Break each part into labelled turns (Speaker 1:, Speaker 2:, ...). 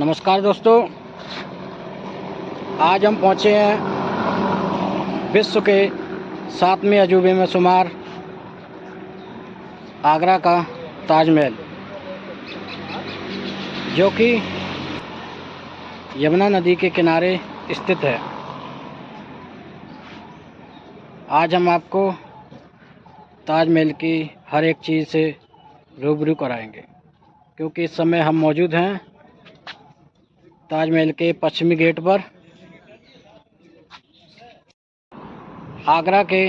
Speaker 1: नमस्कार दोस्तों, आज हम पहुँचे हैं विश्व के 7वें अजूबे में शुमार आगरा का ताजमहल, जो कि यमुना नदी के किनारे स्थित है। आज हम आपको ताजमहल की हर एक चीज़ से रूबरू कराएंगे, क्योंकि इस समय हम मौजूद हैं ताजमहल के पश्चिमी गेट पर। आगरा के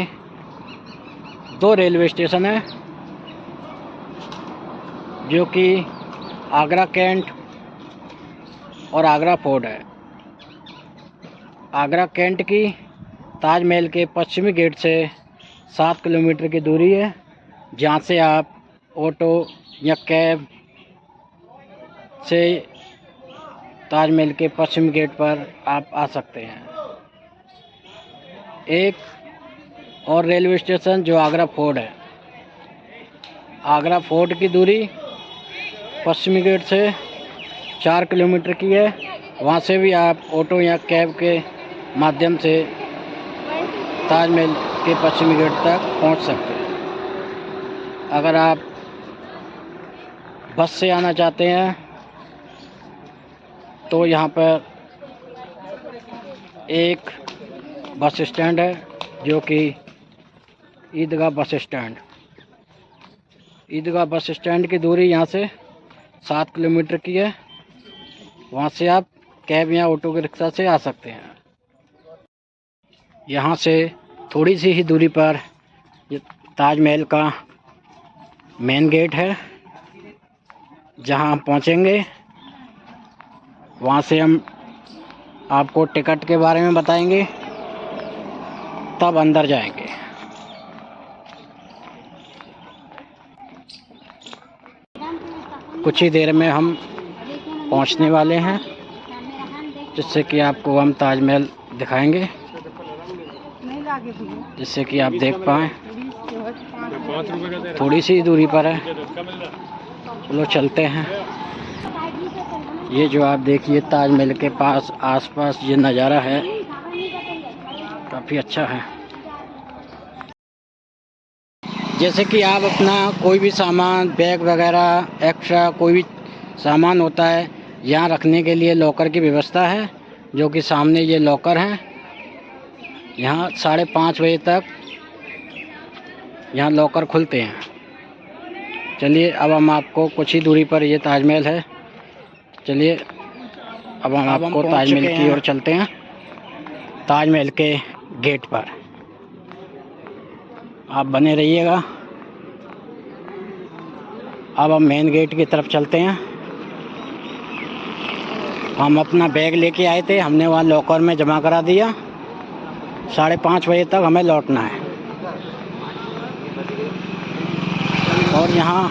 Speaker 1: 2 रेलवे स्टेशन हैं, जो कि आगरा कैंट और आगरा फोर्ट है। आगरा कैंट की ताजमहल के पश्चिमी गेट से 7 किलोमीटर की दूरी है, जहाँ से आप ऑटो या कैब से ताजमहल के पश्चिमी गेट पर आप आ सकते हैं। एक और रेलवे स्टेशन जो आगरा फोर्ट है, आगरा फोर्ट की दूरी पश्चिमी गेट से 4 किलोमीटर की है। वहाँ से भी आप ऑटो या कैब के माध्यम से ताजमहल के पश्चिमी गेट तक पहुँच सकते हैं। अगर आप बस से आना चाहते हैं तो यहाँ पर एक बस स्टैंड है, जो कि ईदगाह बस स्टैंड। ईदगाह बस स्टैंड की दूरी यहाँ से 7 किलोमीटर की है। वहाँ से आप कैब या ऑटो के रिक्शा से आ सकते हैं। यहाँ से थोड़ी सी ही दूरी पर ताजमहल का मेन गेट है, जहाँ हम पहुँचेंगे। वहाँ से हम आपको टिकट के बारे में बताएंगे, तब अंदर जाएंगे। कुछ ही देर में हम पहुँचने वाले हैं, जिससे कि आपको हम ताजमहल दिखाएंगे, जिससे कि आप देख पाएँ। थोड़ी सी दूरी पर है, चलो चलते हैं। ये जो आप देखिए ताजमहल के पास आसपास ये नज़ारा है, काफ़ी अच्छा है। जैसे कि आप अपना कोई भी सामान, बैग वगैरह, एक्स्ट्रा कोई भी सामान होता है, यहाँ रखने के लिए लॉकर की व्यवस्था है, जो कि सामने ये लॉकर हैं। यहाँ 5:30 बजे तक यहाँ लॉकर खुलते हैं। चलिए अब हम आपको कुछ ही दूरी पर ये ताजमहल है, चलिए अब हम आपको ताजमहल की ओर चलते हैं। ताजमहल के गेट पर आप बने रहिएगा। अब हम मेन गेट की तरफ चलते हैं। हम अपना बैग लेके आए थे, हमने वहाँ लॉकर में जमा करा दिया। 5:30 बजे तक हमें लौटना है। और यहाँ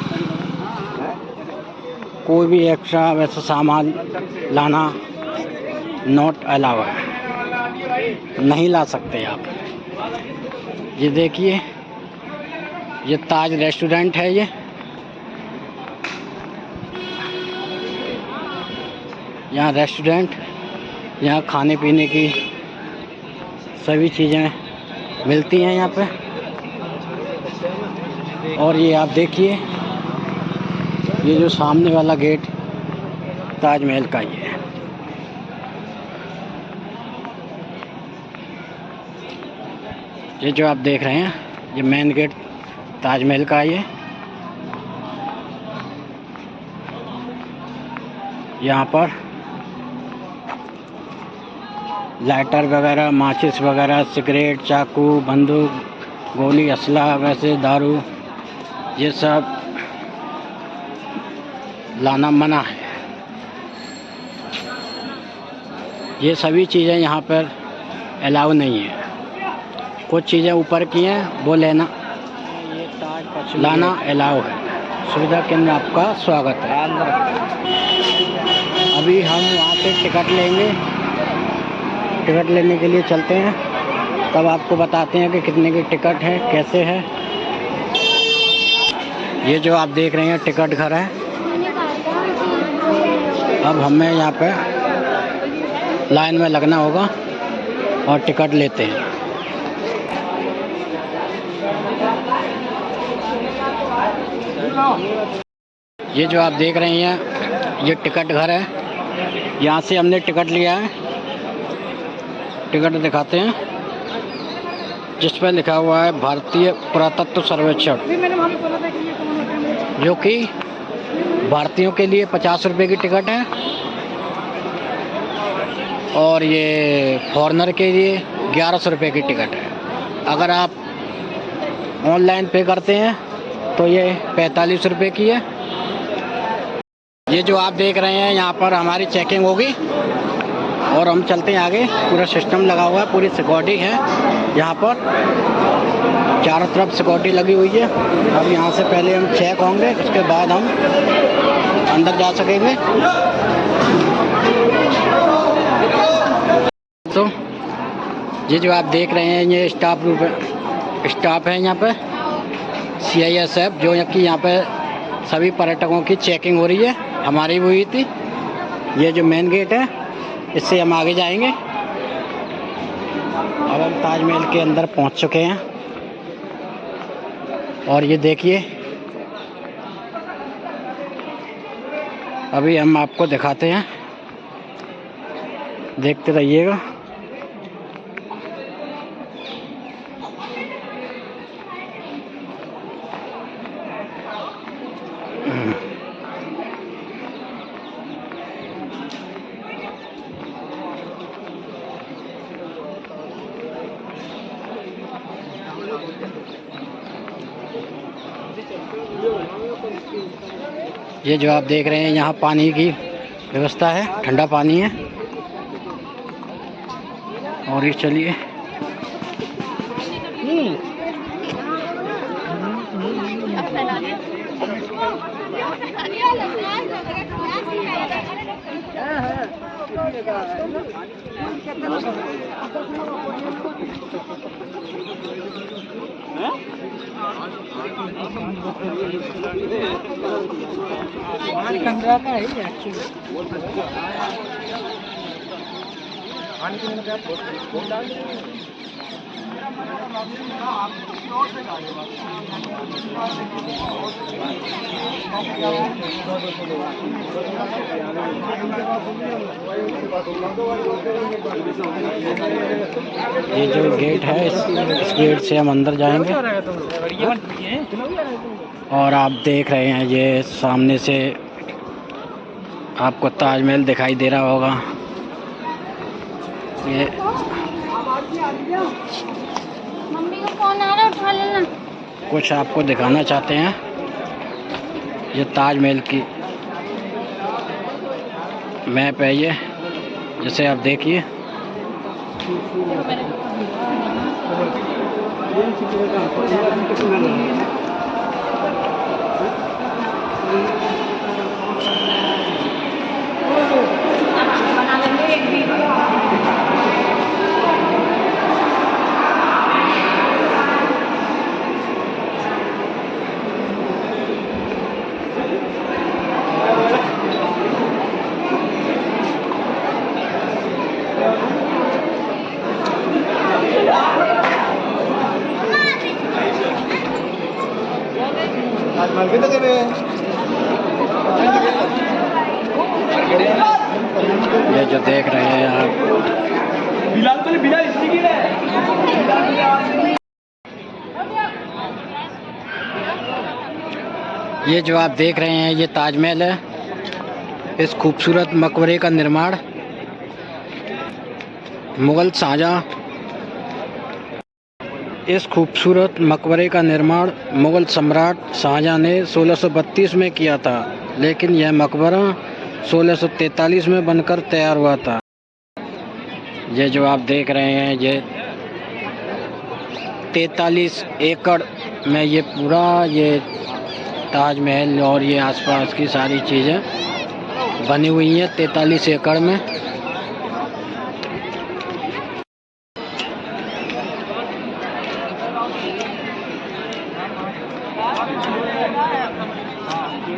Speaker 1: कोई भी एक्स्ट्रा वैसा सामान लाना नॉट अलाउ है, नहीं ला सकते आप। ये देखिए, ये ताज रेस्टोरेंट है। ये यहाँ रेस्टोरेंट, यहाँ खाने पीने की सभी चीज़ें मिलती हैं यहाँ पे। और ये आप देखिए, ये जो सामने वाला गेट ताजमहल का ही है। ये जो आप देख रहे हैं, ये मेन गेट ताजमहल का ही है। यहाँ पर लाइटर वगैरह, माचिस वगैरह, सिगरेट, चाकू, बंदूक, गोली, असला, वैसे दारू, ये सब लाना मना है। ये सभी चीज़ें यहाँ पर अलाउ नहीं है। कुछ चीज़ें ऊपर की हैं, वो लेना लाना अलाउ है। सुविधा केंद्र आपका स्वागत है। अभी हम वहाँ से टिकट लेंगे, टिकट लेने के लिए चलते हैं, तब आपको बताते हैं कि कितने की टिकट है, कैसे है। ये जो आप देख रहे हैं टिकट घर है। अब हमें यहाँ पे लाइन में लगना होगा और टिकट लेते हैं। ये जो आप देख रहे हैं ये टिकट घर है। यहाँ से हमने टिकट लिया है। टिकट दिखाते हैं जिस पर लिखा हुआ है भारतीय पुरातत्व सर्वेक्षण, जो कि भारतीयों के लिए 50 रुपये की टिकट है और ये फॉरेनर के लिए 1100 रुपये की टिकट है। अगर आप ऑनलाइन पे करते हैं तो ये 45 रुपये की है। ये जो आप देख रहे हैं यहाँ पर हमारी चेकिंग होगी और हम चलते हैं आगे। पूरा सिस्टम लगा हुआ है, पूरी सिक्योरिटी है यहाँ पर, चारों तरफ सिक्योरिटी लगी हुई है। अब यहाँ से पहले हम चेक होंगे, उसके बाद हम अंदर जा सकेंगे। तो ये जो आप देख रहे हैं ये स्टाफ है यहाँ पे CISF, जो कि यहाँ पे सभी पर्यटकों की चेकिंग हो रही है। हमारी भी हुई थी। ये जो मेन गेट है इससे हम आगे जाएंगे। अब हम ताजमहल के अंदर पहुंच चुके हैं और ये देखिए अभी हम आपको दिखाते हैं, देखते रहिएगा। ये जो आप देख रहे हैं यहाँ पानी की व्यवस्था है, ठंडा पानी है। और ये चलिए ये जो गेट है इस गेट से हम अंदर जाएंगे। और आप देख रहे हैं ये सामने से आपको ताजमहल दिखाई दे रहा होगा। ये
Speaker 2: मम्मी को फोन आ रहा है, उठा लेना।
Speaker 1: कुछ आपको दिखाना चाहते हैं ये ताजमहल की मैप है ये, जिसे आप देखिए। ये जो देख रहे हैं आप ये जो आप देख रहे हैं ये ताजमहल है। इस खूबसूरत मकबरे का निर्माण मुगल शाहजहां इस खूबसूरत मकबरे का निर्माण मुग़ल सम्राट शाहजहां ने 1632 में किया था, लेकिन यह मकबरा 1643 में बनकर तैयार हुआ था। ये जो आप देख रहे हैं ये 43 एकड़ में ये पूरा ये ताजमहल और ये आसपास की सारी चीज़ें बनी हुई हैं 43 एकड़ में।
Speaker 2: इधर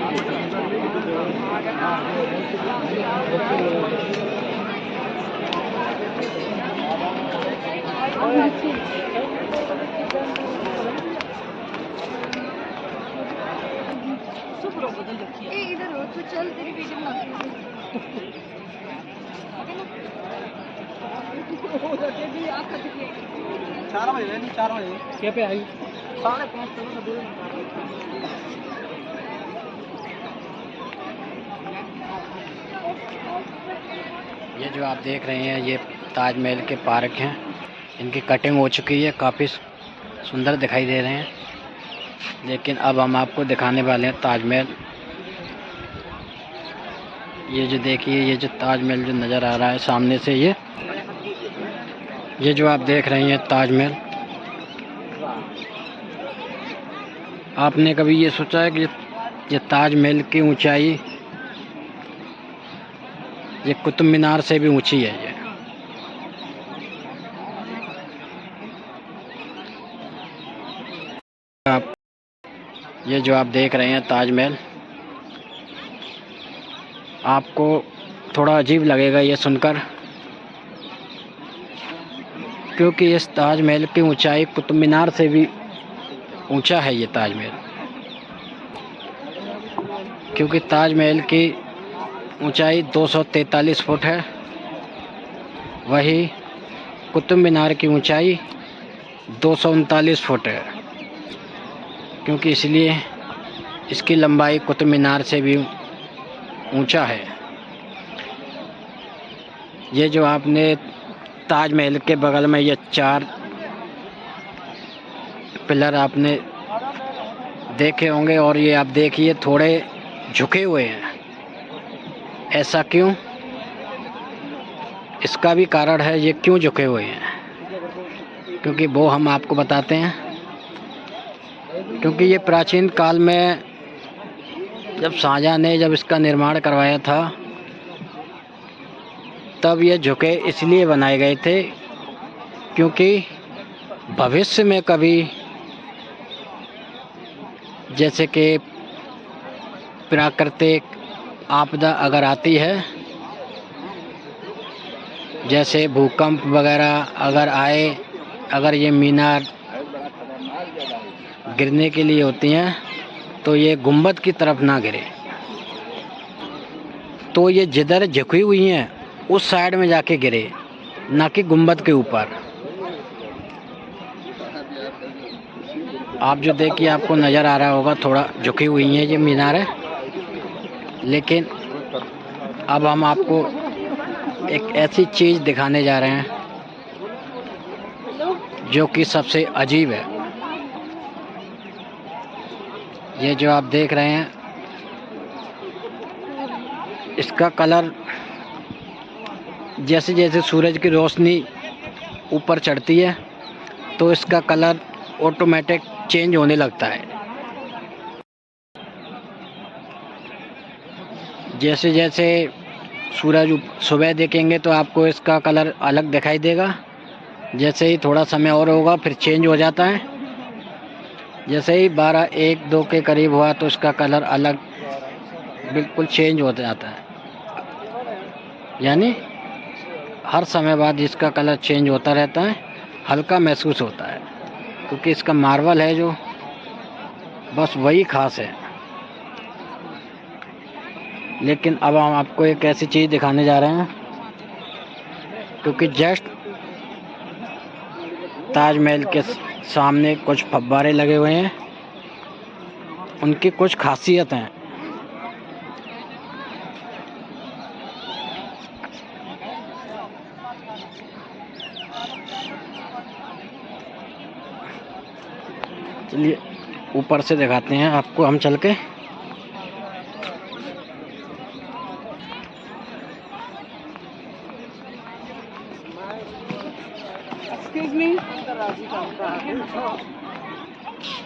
Speaker 2: हो तो चल तेरी वीडियो बनाती हूँ। 4 बजे नहीं 4 बजे क्या पे आई 5:30
Speaker 1: ये जो आप देख रहे हैं ये ताजमहल के पार्क हैं। इनकी कटिंग हो चुकी है, काफ़ी सुंदर दिखाई दे रहे हैं। लेकिन अब हम आपको दिखाने वाले हैं ताजमहल। ये जो देखिए ये जो ताजमहल जो नज़र आ रहा है सामने से, ये जो आप देख रहे हैं ताजमहल। आपने कभी ये सोचा है कि ये ताजमहल की ऊंचाई ये कुतुब मीनार से भी ऊंची है? ये जो आप देख रहे हैं ताजमहल, आपको थोड़ा अजीब लगेगा ये सुनकर, क्योंकि इस ताजमहल की ऊंचाई कुतुब मीनार से भी ऊंचा है ये ताजमहल। क्योंकि ताजमहल की ऊंचाई 243 फुट है, वही कुतुब मीनार की ऊंचाई 239 फुट है। क्योंकि इसलिए इसकी लंबाई कुतुब मीनार से भी ऊंचा है। ये जो आपने ताजमहल के बगल में ये 4 पिलर आपने देखे होंगे, और ये आप देखिए थोड़े झुके हुए हैं। ऐसा क्यों? इसका भी कारण है ये क्यों झुके हुए हैं, क्योंकि वो हम आपको बताते हैं। क्योंकि ये प्राचीन काल में जब शाहजहां ने जब इसका निर्माण करवाया था, तब ये झुके इसलिए बनाए गए थे क्योंकि भविष्य में कभी जैसे कि प्राकृतिक आपदा अगर आती है, जैसे भूकंप वगैरह अगर आए, अगर ये मीनार गिरने के लिए होती हैं तो ये गुंबद की तरफ ना गिरे। तो ये जिधर झुकी हुई हैं उस साइड में जाके गिरे, ना कि गुंबद के ऊपर। आप जो देखिए आपको नज़र आ रहा होगा थोड़ा झुकी हुई है ये मीनार है। लेकिन अब हम आपको एक ऐसी चीज़ दिखाने जा रहे हैं जो कि सबसे अजीब है। ये जो आप देख रहे हैं इसका कलर जैसे जैसे सूरज की रोशनी ऊपर चढ़ती है तो इसका कलर ऑटोमेटिक चेंज होने लगता है। जैसे जैसे सूरज सुबह देखेंगे तो आपको इसका कलर अलग दिखाई देगा। जैसे ही थोड़ा समय और होगा फिर चेंज हो जाता है। जैसे ही 12-1-2 के करीब हुआ तो इसका कलर अलग बिल्कुल चेंज हो जाता है। यानी हर समय बाद इसका कलर चेंज होता रहता है, हल्का महसूस होता है, क्योंकि इसका मार्बल है जो बस वही खास है। लेकिन अब हम आपको एक ऐसी चीज़ दिखाने जा रहे हैं, क्योंकि जस्ट ताजमहल के सामने कुछ फव्वारे लगे हुए हैं, उनकी कुछ खासियत हैं। चलिए ऊपर से दिखाते हैं आपको हम चल के।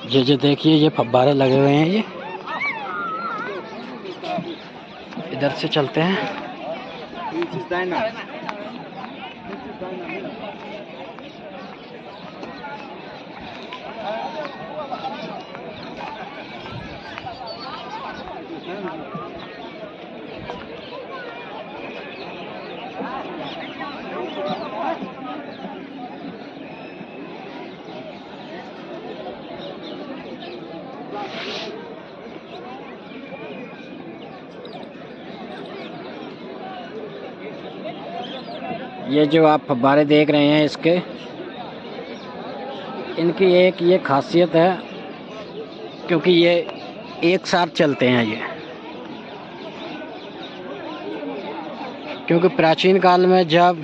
Speaker 1: ये जो देखिए ये फव्वारे लगे हुए हैं, ये इधर से चलते हैं। ये जो आप फव्वारे देख रहे हैं इसके, इनकी एक ये खासियत है क्योंकि ये एक साथ चलते हैं ये, क्योंकि प्राचीन काल में जब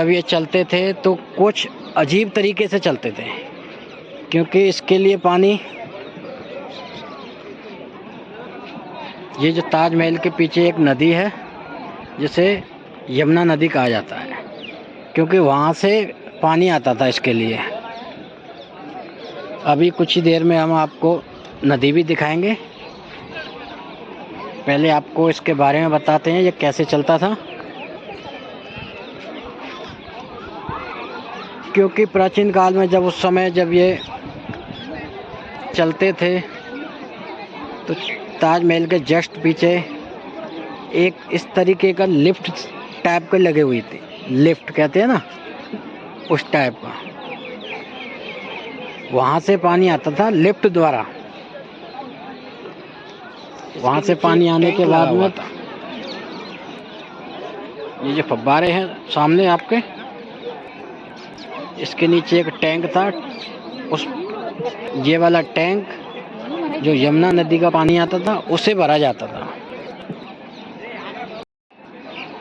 Speaker 1: ये चलते थे तो कुछ अजीब तरीके से चलते थे, क्योंकि इसके लिए पानी, ये जो ताजमहल के पीछे एक नदी है जिसे यमुना नदी कहा जाता है, क्योंकि वहाँ से पानी आता था इसके लिए। अभी कुछ ही देर में हम आपको नदी भी दिखाएंगे। पहले आपको इसके बारे में बताते हैं ये कैसे चलता था, क्योंकि प्राचीन काल में जब उस समय जब ये चलते थे तो ताजमहल के जस्ट पीछे एक इस तरीके का लिफ्ट टाइप के लगे हुई थी, लिफ्ट कहते हैं ना, उस टाइप का, वहाँ से पानी आता था लिफ्ट द्वारा। वहाँ से पानी आने के बाद में ये जो फव्वारे हैं सामने आपके, इसके नीचे एक टैंक था, उस ये वाला टैंक जो यमुना नदी का पानी आता था उससे भरा जाता था।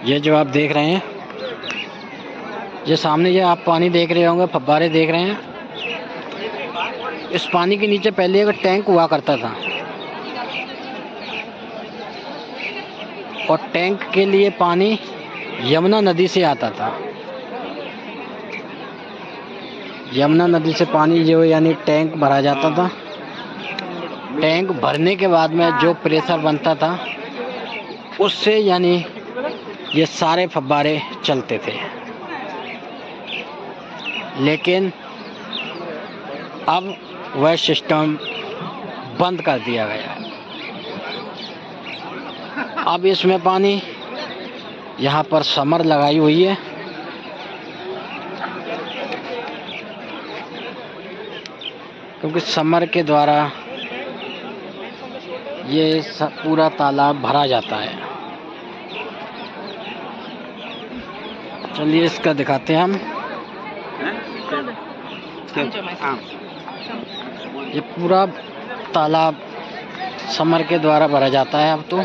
Speaker 1: ये जो आप देख रहे हैं, ये सामने ये आप पानी देख रहे होंगे, फव्वारे देख रहे हैं, इस पानी के नीचे पहले एक टैंक हुआ करता था, और टैंक के लिए पानी यमुना नदी से आता था। यमुना नदी से पानी जो यानी टैंक भरा जाता था। टैंक भरने के बाद में जो प्रेशर बनता था उससे यानी ये सारे फव्वारे चलते थे। लेकिन अब वह सिस्टम बंद कर दिया गया है। अब इसमें पानी, यहाँ पर समर लगाई हुई है, क्योंकि समर के द्वारा ये पूरा तालाब भरा जाता है। चलिए इसका दिखाते हैं हम। ये पूरा तालाब समर के द्वारा भरा जाता है अब तो।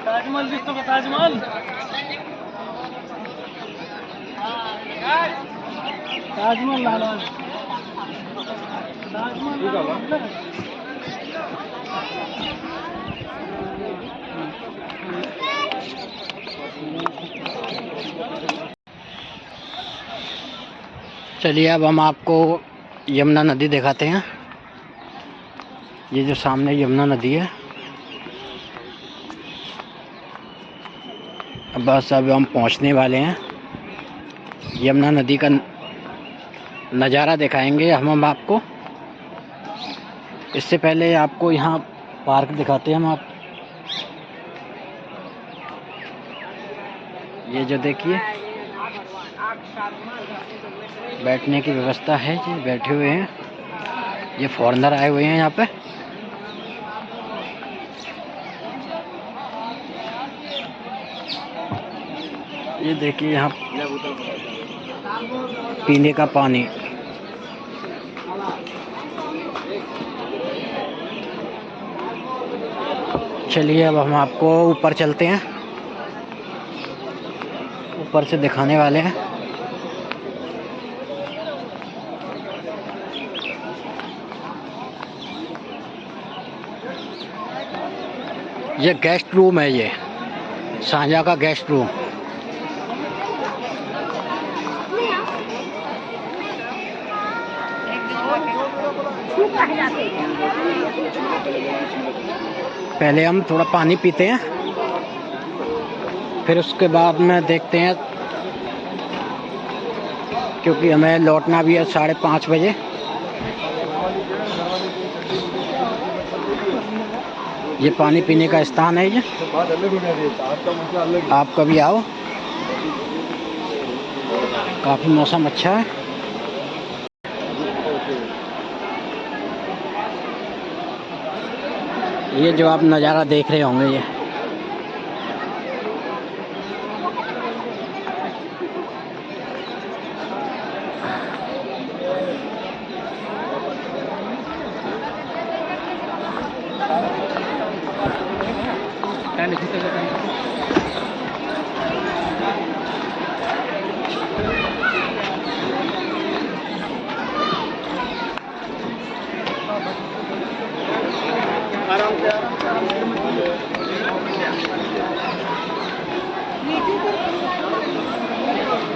Speaker 2: ताजमहल जिसको ताजमहल ताजमहल लाला ताजमहल।
Speaker 1: चलिए अब हम आपको यमुना नदी दिखाते हैं। ये जो सामने यमुना नदी है, बस अब हम पहुंचने वाले हैं। यमुना नदी का नज़ारा दिखाएंगे हम आपको। इससे पहले आपको यहाँ पार्क दिखाते हैं हम आप। ये जो देखिए बैठने की व्यवस्था है, जी बैठे हुए हैं, ये फॉरेनर आए हुए हैं यहाँ पे। ये देखिए यहाँ पीने का पानी। चलिए अब हम आपको ऊपर चलते हैं, ऊपर से दिखाने वाले हैं। ये गेस्ट रूम है, ये सांझा का गेस्ट रूम। पहले हम थोड़ा पानी पीते हैं, फिर उसके बाद में देखते हैं, क्योंकि हमें लौटना भी है 5:30 बजे। ये पानी पीने का स्थान है ये, आप कभी आओ। काफ़ी मौसम अच्छा है। ये जो आप नज़ारा देख रहे होंगे ये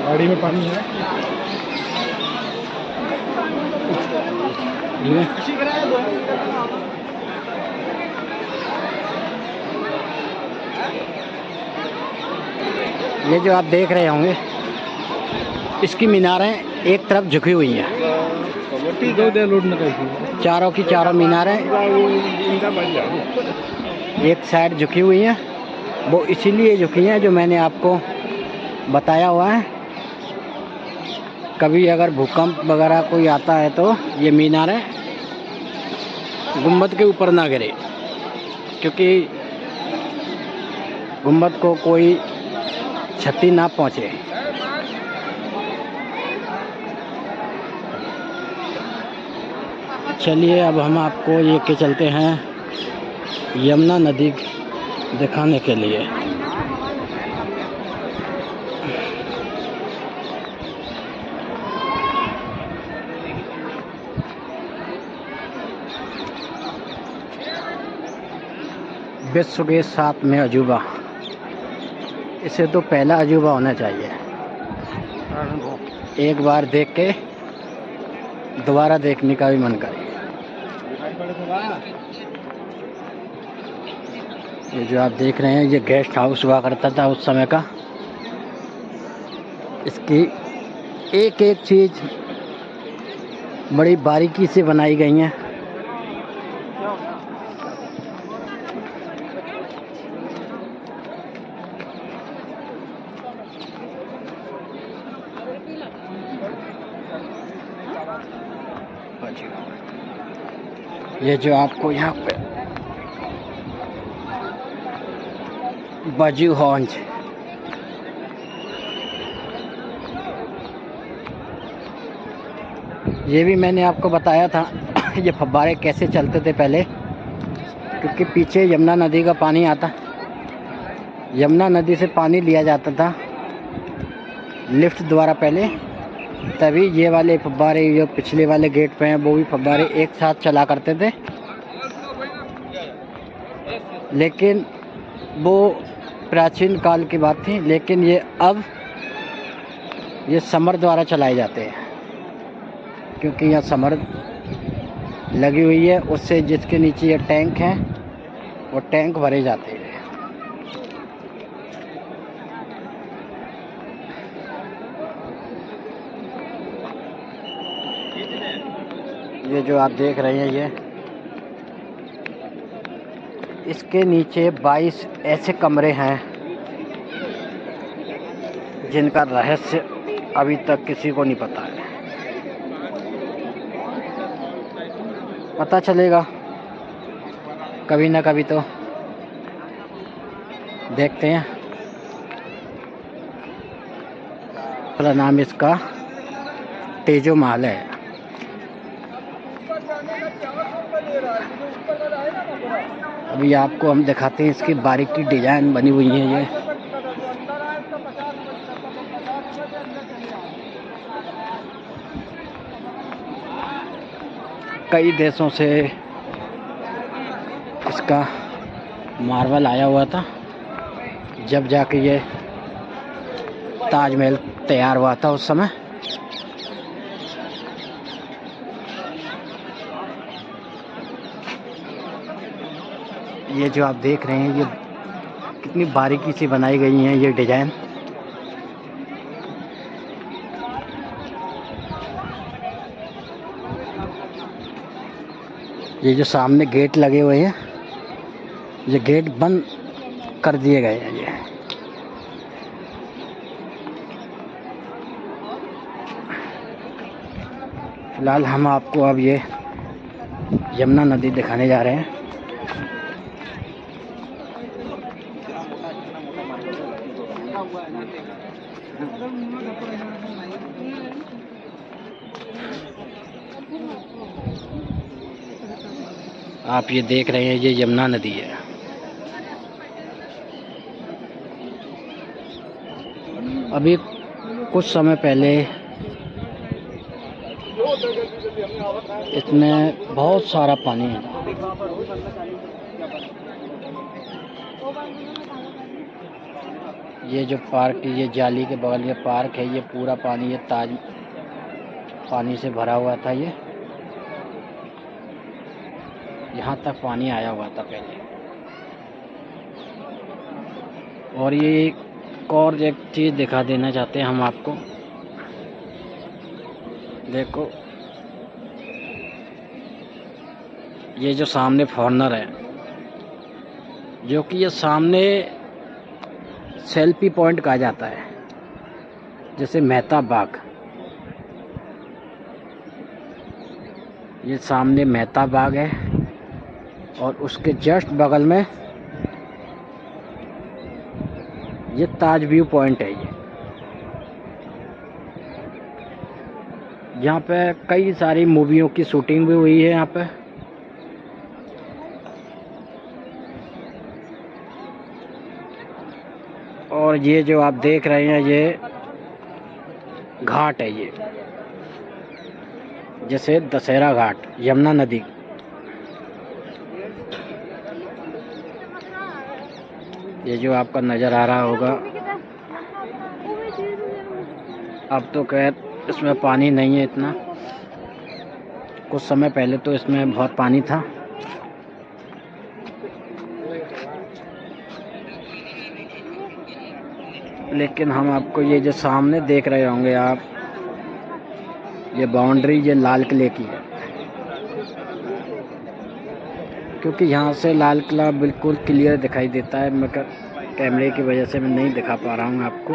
Speaker 2: गाड़ी में पानी है।
Speaker 1: ये जो आप देख रहे होंगे इसकी मीनारें एक तरफ झुकी हुई हैं, चारों की चारों मीनारें एक साइड झुकी हुई हैं। वो इसीलिए झुकी हैं जो मैंने आपको बताया हुआ है। कभी अगर भूकंप वगैरह कोई आता है तो ये मीनारें गुंबद के ऊपर ना गिरे, क्योंकि गुंबद को कोई क्षति ना पहुँचे। चलिए अब हम आपको ये के चलते हैं यमुना नदी दिखाने के लिए। विश्व के 7वें अजूबा, इसे तो पहला अजूबा होना चाहिए। एक बार देख के दोबारा देखने का भी मन करे। ये जो आप देख रहे हैं ये गेस्ट हाउस हुआ करता था उस समय का। इसकी एक एक चीज़ बड़ी बारीकी से बनाई गई हैं। ये जो आपको यहाँ पे बाजू हॉन्ज, ये भी मैंने आपको बताया था ये फव्वारे कैसे चलते थे पहले, क्योंकि पीछे यमुना नदी का पानी आता, यमुना नदी से पानी लिया जाता था लिफ्ट द्वारा पहले, तभी ये वाले फव्वारे जो पिछले वाले गेट पे हैं वो भी फव्वारे एक साथ चला करते थे। लेकिन वो प्राचीन काल की बात थी, लेकिन ये अब ये समर द्वारा चलाए जाते हैं, क्योंकि यहाँ समर लगी हुई है। उससे जिसके नीचे ये टैंक हैं वो टैंक भरे जाते हैं। ये जो आप देख रहे हैं ये इसके नीचे 22 ऐसे कमरे हैं जिनका रहस्य अभी तक किसी को नहीं पता है। पता चलेगा कभी ना कभी तो, देखते हैं। पूरा नाम इसका तेजो महल है। अभी आपको हम दिखाते हैं इसकी बारीकी डिजाइन बनी हुई है। ये कई देशों से इसका मार्बल आया हुआ था, जब जाके ये ताजमहल तैयार हुआ था उस समय। ये जो आप देख रहे हैं ये कितनी बारीकी से बनाई गई हैं ये डिज़ाइन। ये जो सामने गेट लगे हुए हैं ये गेट बंद कर दिए गए हैं। ये फिलहाल हम आपको अब ये यमुना नदी दिखाने जा रहे हैं। आप ये देख रहे हैं, ये यमुना नदी है। अभी कुछ समय पहले इसमें बहुत सारा पानी है। ये जो पार्क, ये जाली के बगल ये पार्क है, ये पूरा पानी, ये ताज पानी से भरा हुआ था। ये यहाँ तक पानी आया हुआ था पहले। और ये एक और एक चीज़ दिखा देना चाहते हैं हम आपको। देखो, ये जो सामने फॉरनर है, जो कि ये सामने सेल्फी पॉइंट कहा जाता है, जैसे मेहता बाग। ये सामने मेहता बाग है और उसके जस्ट बगल में ये ताज व्यू पॉइंट है। ये यहाँ पे कई सारी मूवियों की शूटिंग भी हुई है यहाँ पे। और ये जो आप देख रहे हैं, ये घाट है, ये जैसे दशहरा घाट, यमुना नदी। ये जो आपका नज़र आ रहा होगा, अब तो खैर इसमें पानी नहीं है इतना। कुछ समय पहले तो इसमें बहुत पानी था। लेकिन हम आपको ये जो सामने देख रहे होंगे आप, ये बाउंड्री ये लाल किले की है, क्योंकि यहाँ से लाल किला बिल्कुल क्लियर दिखाई देता है। मगर कैमरे की वजह से मैं नहीं दिखा पा रहा हूँ आपको।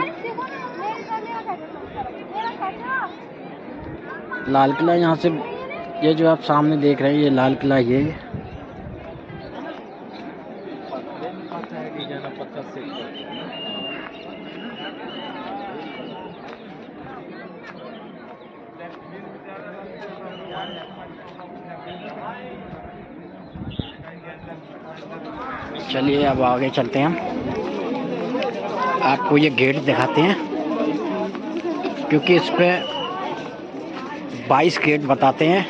Speaker 1: लाल किला यहाँ से, ये जो आप सामने देख रहे हैं, ये लाल किला ये चलिए अब आगे चलते हैं। आपको ये गेट दिखाते हैं, क्योंकि इस पे 22 गेट बताते हैं,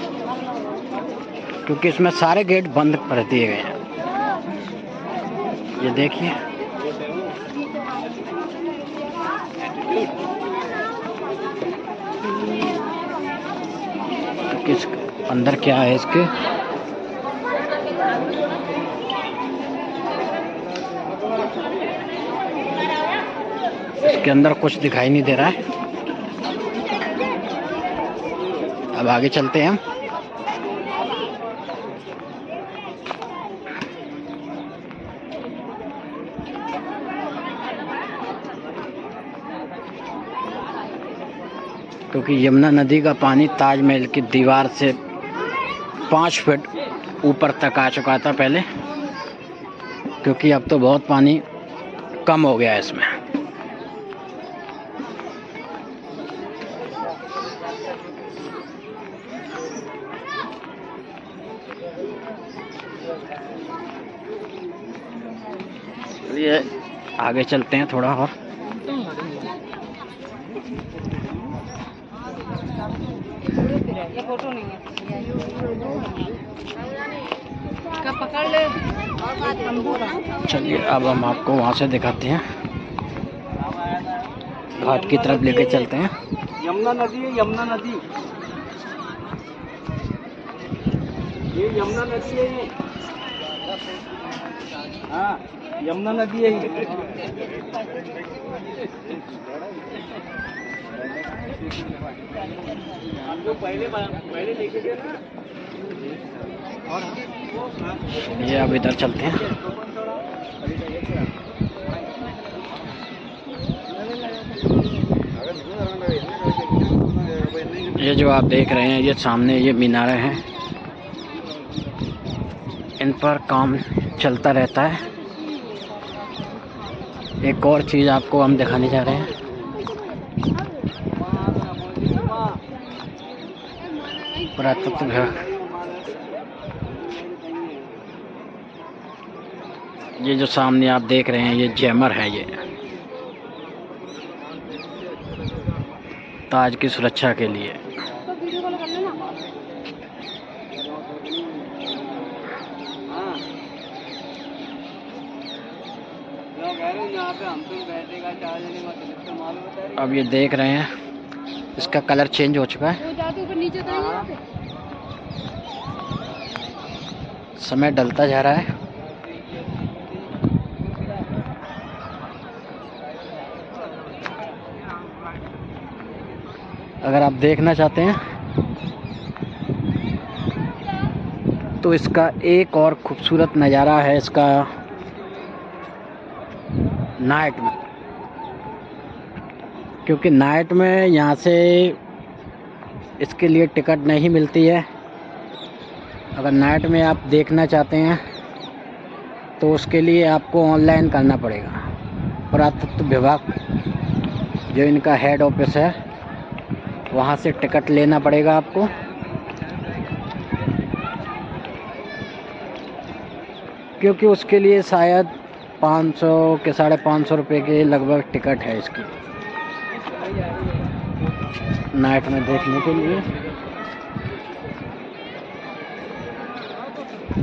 Speaker 1: क्योंकि इसमें सारे गेट बंद कर दिए गए हैं। ये देखिए, किस अंदर क्या है इसके। इसके अंदर कुछ दिखाई नहीं दे रहा है। अब आगे चलते हैं हम। क्योंकि यमुना नदी का पानी ताजमहल की दीवार से 5 फीट ऊपर तक आ चुका था पहले, क्योंकि अब तो बहुत पानी कम हो गया है इसमें। ये आगे चलते हैं थोड़ा और।
Speaker 2: ये फोटो नहीं है, पकड़ ले।
Speaker 1: चलिए अब हम आपको वहाँ से दिखाते हैं, घाट की तरफ लेके चलते हैं।
Speaker 2: यमुना नदी है, यमुना नदी, ये यमुना नदी है। ये हाँ, यमुना नदी है। हम जो पहले देखे थे ना।
Speaker 1: ये अब इधर चलते हैं। ये जो आप देख रहे हैं ये सामने ये मीनारे हैं, इन पर काम चलता रहता है। एक और चीज़ आपको हम दिखाने जा रहे हैं। पुरातत्व विभाग, ये जो सामने आप देख रहे हैं ये जैमर है, ये ताज की सुरक्षा के लिए। अब ये देख रहे हैं इसका कलर चेंज हो चुका है, समय ढलता जा रहा है। अगर आप देखना चाहते हैं तो इसका एक और खूबसूरत नज़ारा है इसका नाइट में, क्योंकि नाइट में यहाँ से इसके लिए टिकट नहीं मिलती है। अगर नाइट में आप देखना चाहते हैं तो उसके लिए आपको ऑनलाइन करना पड़ेगा। पुरातत्व विभाग जो इनका हेड ऑफिस है वहाँ से टिकट लेना पड़ेगा आपको। क्योंकि उसके लिए शायद 500 के 550 रुपये के लगभग टिकट है इसकी नाइट में देखने के लिए।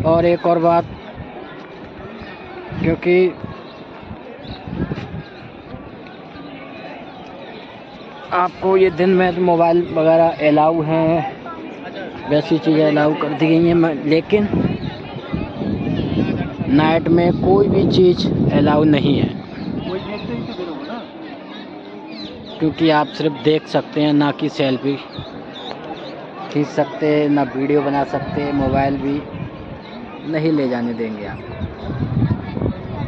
Speaker 1: और एक और बात, क्योंकि आपको ये दिन में मोबाइल वगैरह अलाउ हैं, वैसी चीज़ें अलाउ कर दी गई हैं, लेकिन नाइट में कोई भी चीज़ अलाउ नहीं है। क्योंकि आप सिर्फ देख सकते हैं, ना कि सेल्फी खींच सकते, ना वीडियो बना सकते, मोबाइल भी नहीं ले जाने देंगे आपको।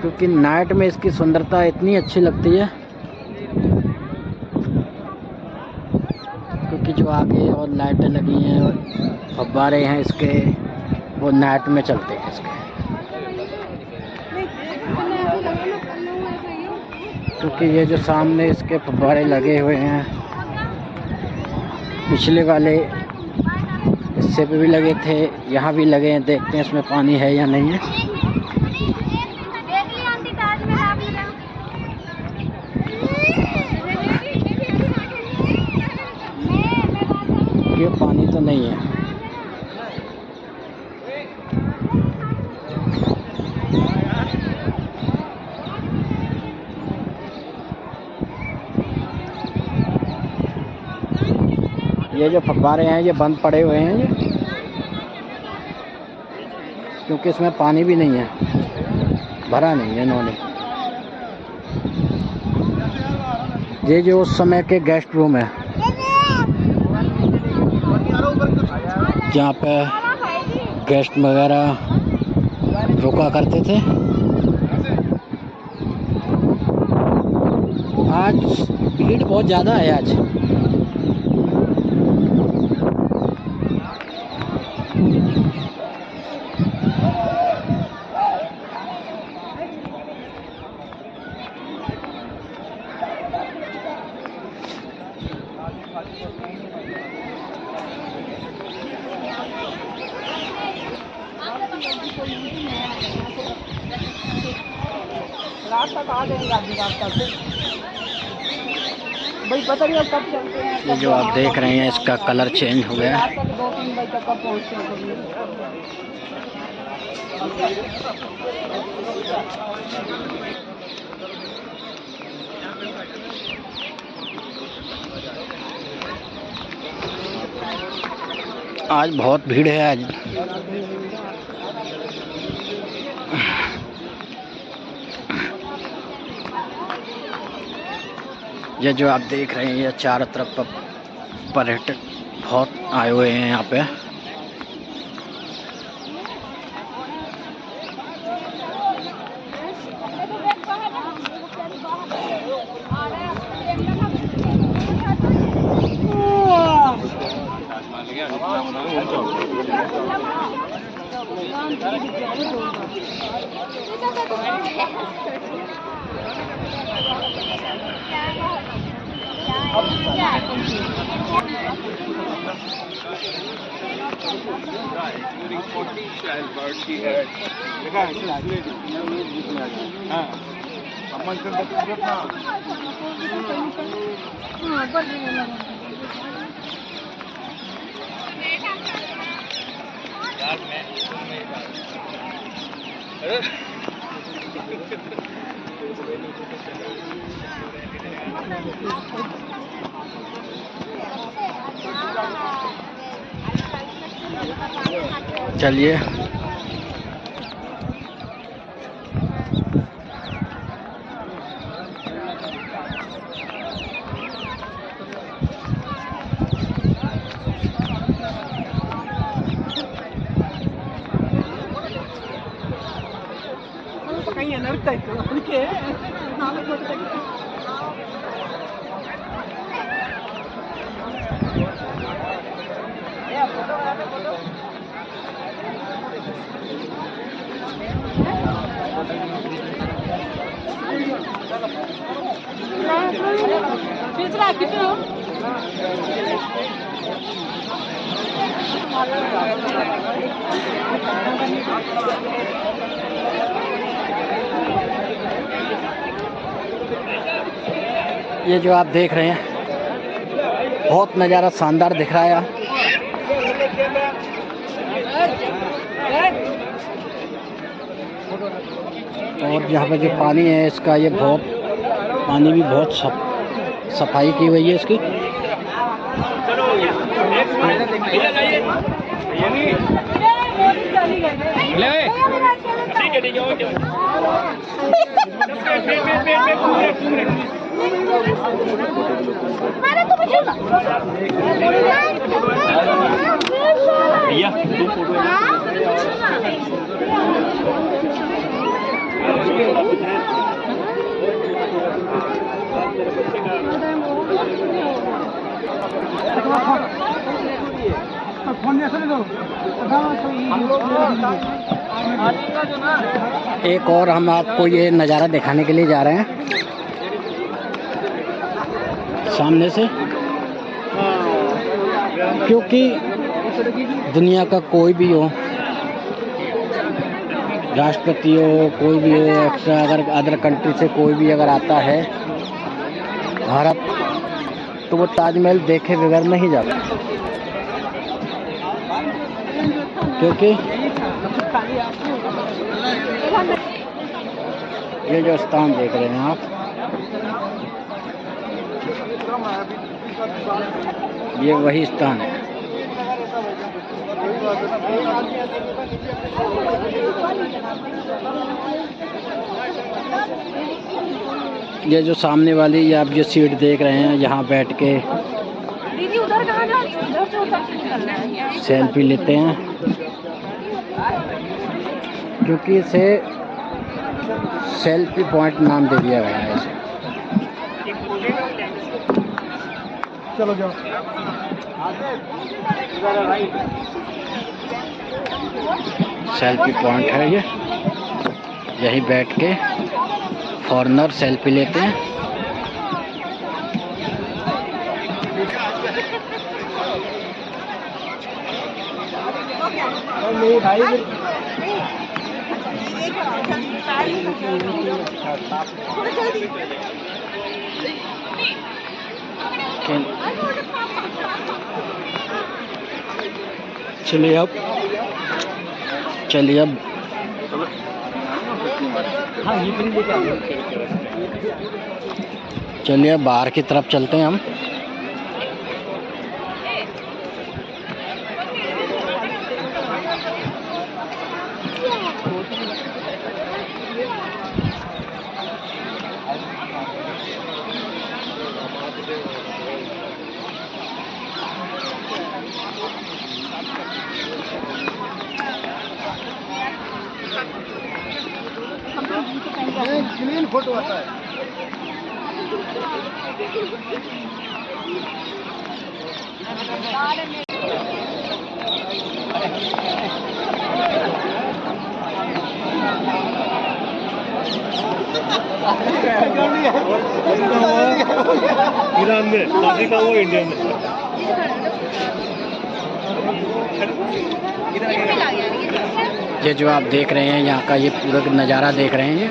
Speaker 1: क्योंकि नाइट में इसकी सुंदरता इतनी अच्छी लगती है, क्योंकि जो आगे और लाइटें लगी हैं और फव्वारे हैं इसके, वो नाइट में चलते हैं इसके। क्योंकि ये जो सामने इसके फव्वारे लगे हुए हैं, पिछले वाले हिस्से पे भी लगे थे, यहाँ भी लगे हैं। देखते हैं इसमें पानी है या नहीं है। ये पानी तो नहीं है। ये जो फव्वारे हैं ये बंद पड़े हुए हैं ये, क्योंकि इसमें पानी भी नहीं है, भरा नहीं है इन्होंने। ये जो उस समय के गेस्ट रूम है जहाँ पे गेस्ट वगैरह रुका करते थे। आज भीड़ बहुत ज़्यादा है आज।
Speaker 2: रात तक आ जाएंगे आधी रात तक भाई, पता नहीं अब कब चलते हैं।
Speaker 1: ये जो आप देख रहे हैं इसका कलर चेंज हो गया है।
Speaker 2: 2-3 बजे तक कब पहुँचते हैं।
Speaker 1: आज बहुत भीड़ है आज। ये जो आप देख रहे हैं ये चारों तरफ पर्यटक बहुत आए हुए हैं यहाँ पे। चलिए
Speaker 2: ಕೈ ನಡ್ತಾ ಇತ್ತು ಅದಕ್ಕೆ ನಾನು
Speaker 1: ये जो आप देख रहे हैं बहुत नज़ारा शानदार दिख रहा है। और यहाँ पे जो पानी है इसका ये बहुत पानी भी बहुत सफाई की हुई है इसकी।
Speaker 3: भैया दो फोटो
Speaker 1: एक और हम आपको ये नज़ारा दिखाने के लिए जा रहे हैं सामने से, क्योंकि दुनिया का कोई भी हो, राष्ट्रपति हो, कोई भी हो, एक्स्ट्रा अगर अदर कंट्री से कोई भी अगर आता है भारत तो वो ताजमहल देखे बगैर नहीं जाता, क्योंकि ये जो स्थान देख रहे हैं आप, ये वही स्थान है। ये जो सामने वाली ये आप जो सीट देख रहे हैं, यहाँ बैठ के
Speaker 4: दीदी उधर कहाँ जा रही है? उधर से उधर से निकलना है।
Speaker 1: सेल्फी लेते हैं, क्योंकि इसे सेल्फी पॉइंट नाम दे दिया गया है इसे।
Speaker 2: चलो जाओ।
Speaker 1: सेल्फी पॉइंट है ये, यहीं बैठ के फॉरेनर सेल्फी लेते हैं।
Speaker 2: मेरी भाई
Speaker 1: चलिए अब
Speaker 2: हाँ ये भी लेके आओ।
Speaker 1: चलिए अब बाहर की तरफ चलते हैं हम।
Speaker 2: क्लीन फोटो आता है।
Speaker 3: ईरान में शादी का वो इंडिया में
Speaker 1: ये जो आप देख रहे हैं यहाँ का ये पूरा नज़ारा देख रहे हैं, ये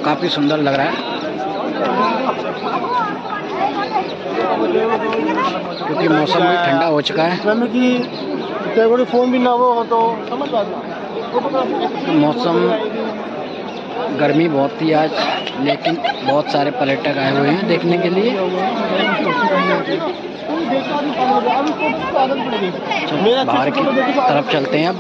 Speaker 1: काफ़ी सुंदर लग रहा है क्योंकि मौसम भी ठंडा हो चुका है।
Speaker 2: फोन भी ना वो हो तो समझ
Speaker 1: मौसम गर्मी बहुत थी आज, लेकिन बहुत सारे पर्यटक आए हुए हैं देखने के लिए। बाहर की तरफ चलते हैं अब।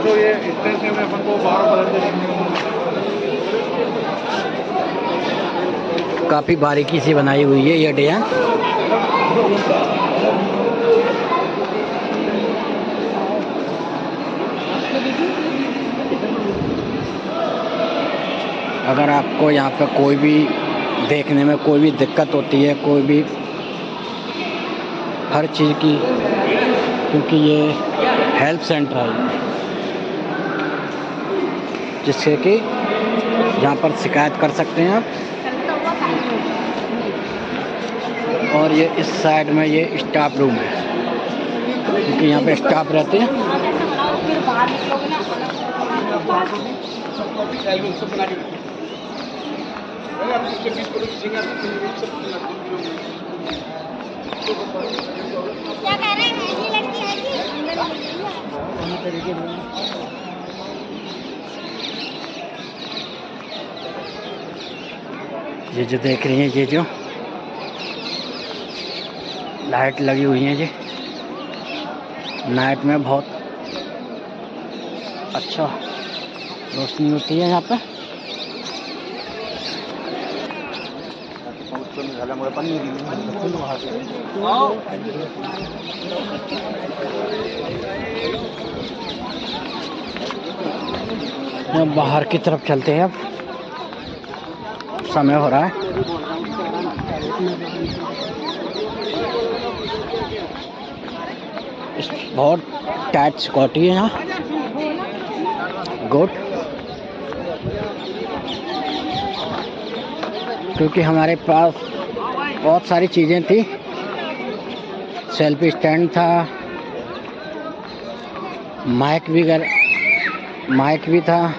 Speaker 3: तो ये इतने से में अपन को बाहर बदलते देखने को
Speaker 1: काफ़ी बारीकी से बनाई हुई है ये डैम। अगर आपको यहाँ पे कोई भी देखने में कोई भी दिक्कत होती है, कोई भी हर चीज़ की, क्योंकि ये हेल्प सेंटर है जिससे कि यहाँ पर शिकायत कर सकते हैं आप। और ये इस साइड में ये स्टाफ रूम है क्योंकि यहाँ पे स्टाफ रहते हैं।
Speaker 4: क्या कह रहे हैं, ये लड़की है कि
Speaker 1: ये जो देख रही हैं, ये जो लाइट लगी हुई है, ये नाइट में बहुत अच्छा रोशनी होती है यहाँ पे। बाहर की तरफ चलते हैं अब, समय हो रहा है। बहुत टाइट सिक्योरिटी है यहाँ, गुड, क्योंकि हमारे पास बहुत सारी चीज़ें थी। सेल्फी स्टैंड था, माइक भी था,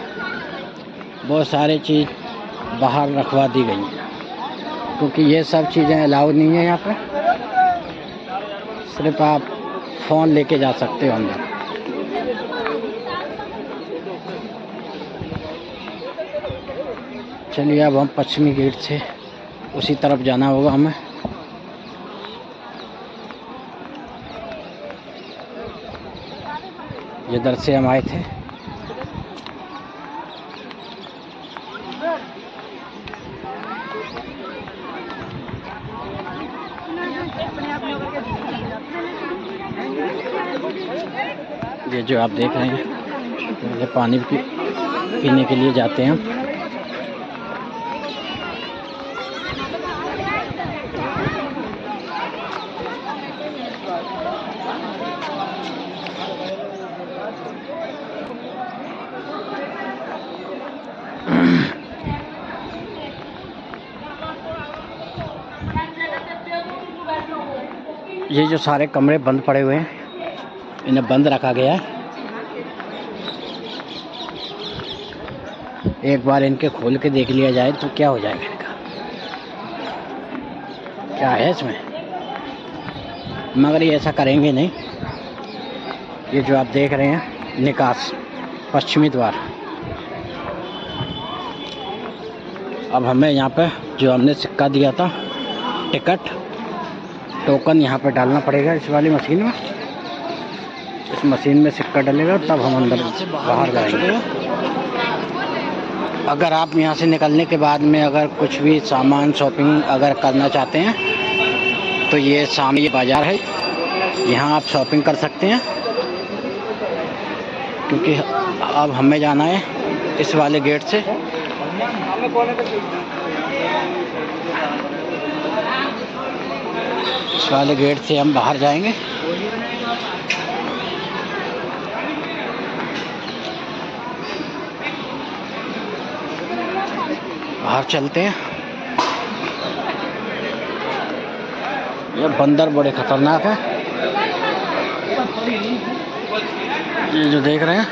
Speaker 1: बहुत सारी चीज़ बाहर रखवा दी गई है क्योंकि ये सब चीज़ें अलाउड नहीं है यहाँ पे। सिर्फ आप फ़ोन लेके जा सकते हो अंदर। चलिए अब हम पश्चिमी गेट से उसी तरफ जाना होगा हमें। जिधर से हम आए थे। ये जो आप देख रहे हैं, ये पानी पीने के लिए जाते हैं हम। ये जो सारे कमरे बंद पड़े हुए हैं, इन्हें बंद रखा गया है। एक बार इनके खोल के देख लिया जाए तो क्या हो जाएगा इनका, क्या है इसमें, मगर ये ऐसा करेंगे नहीं। ये जो आप देख रहे हैं निकास पश्चिमी द्वार। अब हमें यहाँ पे जो हमने सिक्का दिया था टिकट टोकन यहाँ पे डालना पड़ेगा इस वाली मशीन में। इस मशीन में सिक्का डलेगा तब हम अंदर बाहर जाएंगे। अगर आप यहाँ से निकलने के बाद में अगर कुछ भी सामान शॉपिंग अगर करना चाहते हैं तो ये सामने ये बाज़ार है, यहाँ आप शॉपिंग कर सकते हैं। क्योंकि अब हमें जाना है इस वाले गेट से। इस वाले गेट से हम बाहर जाएंगे। बाहर चलते हैं। ये बंदर बड़े खतरनाक है, ये जो देख रहे हैं।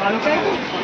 Speaker 2: आलू